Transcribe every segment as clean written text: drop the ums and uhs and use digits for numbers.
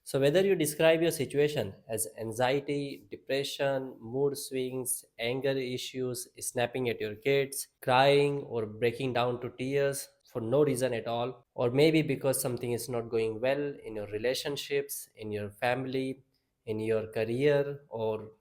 So, whether you describe your situation as anxiety, depression, mood swings, anger issues, snapping at your kids, crying, or breaking down to tears for no reason at all, or maybe because something is not going well in your relationships, in your family, in your career, or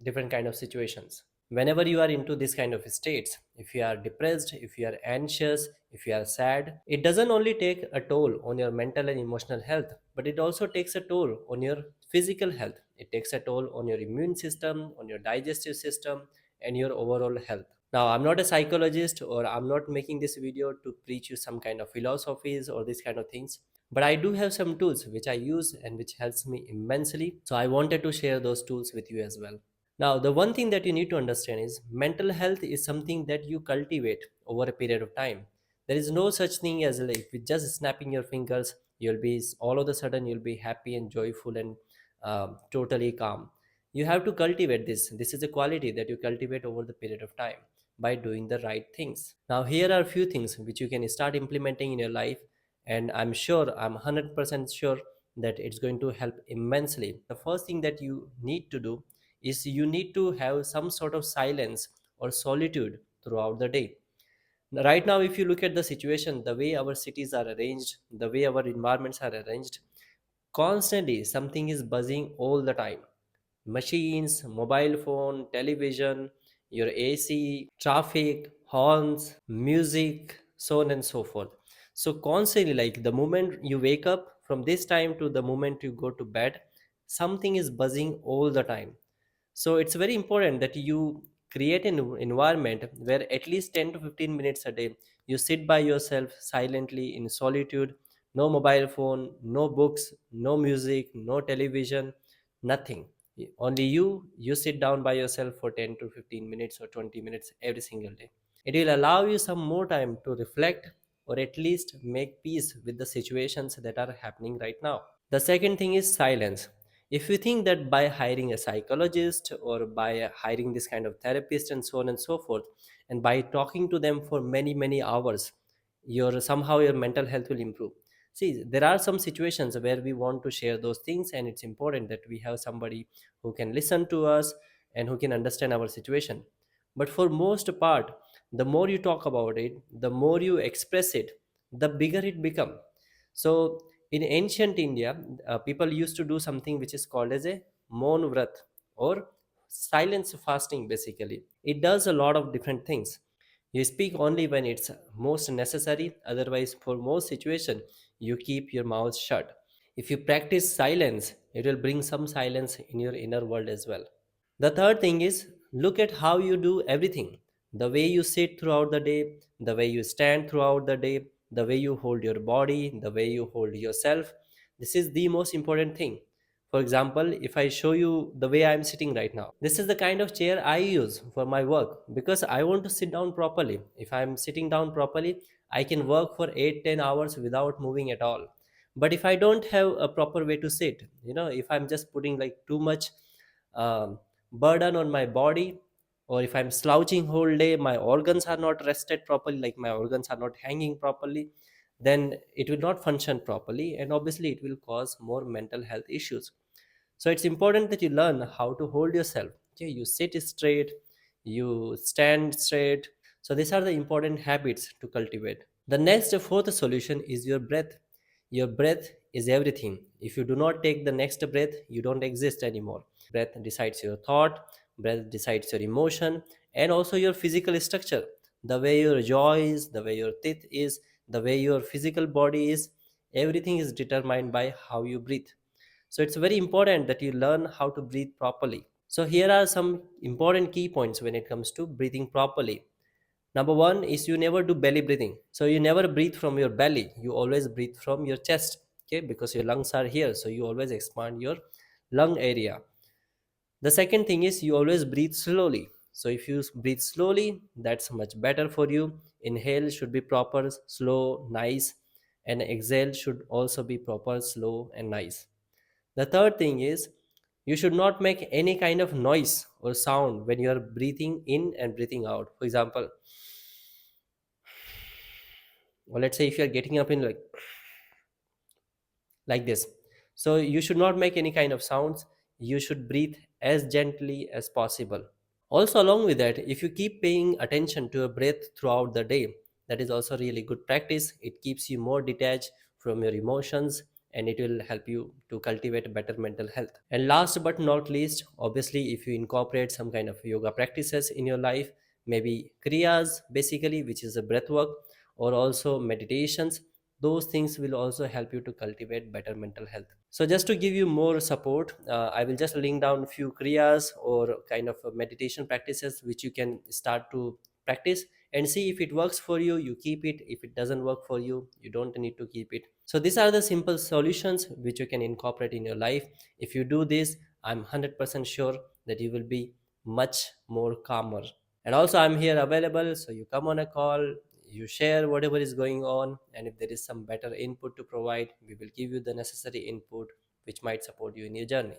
different kind of situations. Whenever you are into this kind of states, if you are depressed, if you are anxious, if you are sad, it doesn't only take a toll on your mental and emotional health, but it also takes a toll on your physical health. It takes a toll on your immune system, on your digestive system, and your overall health. Now, I'm not a psychologist, or I'm not making this video to preach you some kind of philosophies or these kind of things, but I do have some tools which I use and which helps me immensely, so I wanted to share those tools with you as well. Now, the one thing that you need to understand is mental health is something that you cultivate over a period of time. There is no such thing as like with just snapping your fingers, you'll be all of a sudden you'll be happy and joyful and totally calm. You have to cultivate this. This is a quality that you cultivate over the period of time by doing the right things. Now, here are a few things which you can start implementing in your life, and I'm 100% sure that it's going to help immensely. The first thing that you need to do is you need to have some sort of silence or solitude throughout the day. Right now, if you look at the situation, the way our cities are arranged, the way our environments are arranged, constantly something is buzzing all the time. Machines, mobile phone, television, your AC, traffic, horns, music, so on and so forth. So constantly, like the moment you wake up from this time to the moment you go to bed, something is buzzing all the time. So it's very important that you create an environment where at least 10 to 15 minutes a day you sit by yourself silently in solitude. No mobile phone, no books, no music, no television, nothing. Only you sit down by yourself for 10 to 15 minutes or 20 minutes every single day. It will allow you some more time to reflect, or at least make peace with the situations that are happening right now. The second thing is silence. If you think that by hiring a psychologist or by hiring this kind of therapist and so on and so forth, and by talking to them for many, many hours, your mental health will improve. See, there are some situations where we want to share those things, and it's important that we have somebody who can listen to us and who can understand our situation. But for most part, the more you talk about it, the more you express it, the bigger it become. So in ancient India, people used to do something which is called as a Maun Vrat, or silence fasting basically. It does a lot of different things. You speak only when it's most necessary, otherwise, for most situation, you keep your mouth shut. If you practice silence, it will bring some silence in your inner world as well. The third thing is look at how you do everything. The way you sit throughout the day, the way you stand throughout the day, the way you hold your body, the way you hold yourself. This is the most important thing. For example, if I show you the way I'm sitting right now, this is the kind of chair I use for my work because I want to sit down properly. If I'm sitting down properly, I can work for 8 10 hours without moving at all. But if I don't have a proper way to sit, if I'm just putting like too much um, burden on my body, or if I'm slouching whole day, my organs are not rested properly, like my organs are not hanging properly, then it will not function properly, and obviously it will cause more mental health issues. So it's important that you learn how to hold yourself. Okay, you sit straight, you stand straight. So these are the important habits to cultivate. The next fourth solution is your breath. Your breath is everything. If you do not take the next breath, you don't exist anymore. Breath decides your thought, breath decides your emotion, and also your physical structure. The way your jaw is, the way your teeth is, the way your physical body is, everything is determined by how you breathe. So it's very important that you learn how to breathe properly. So here are some important key points when it comes to breathing properly. Number one is you never do belly breathing. So you never breathe from your belly. You always breathe from your chest. Okay, because your lungs are here. So you always expand your lung area. The second thing is you always breathe slowly. So if you breathe slowly, that's much better for you. Inhale should be proper, slow, nice, and exhale should also be proper, slow, and nice. The third thing is you should not make any kind of noise or sound when you are breathing in and breathing out. For example, or let's say if you are getting up in like this. So you should not make any kind of sounds. You should breathe as gently as possible. Also, along with that, if you keep paying attention to your breath throughout the day, that is also really good practice. It keeps you more detached from your emotions, and it will help you to cultivate better mental health. And last but not least, obviously, if you incorporate some kind of yoga practices in your life, maybe kriyas basically, which is a breath work, or also meditations, those things will also help you to cultivate better mental health. So just to give you more support, I will just link down few kriyas or kind of meditation practices which you can start to practice and see if it works for you. You keep it. If it doesn't work for you, you don't need to keep it. So these are the simple solutions which you can incorporate in your life. If you do this, I'm 100% sure that you will be much more calmer. And also, I'm here available, so you come on a call, you share whatever is going on, and if there is some better input to provide, we will give you the necessary input which might support you in your journey.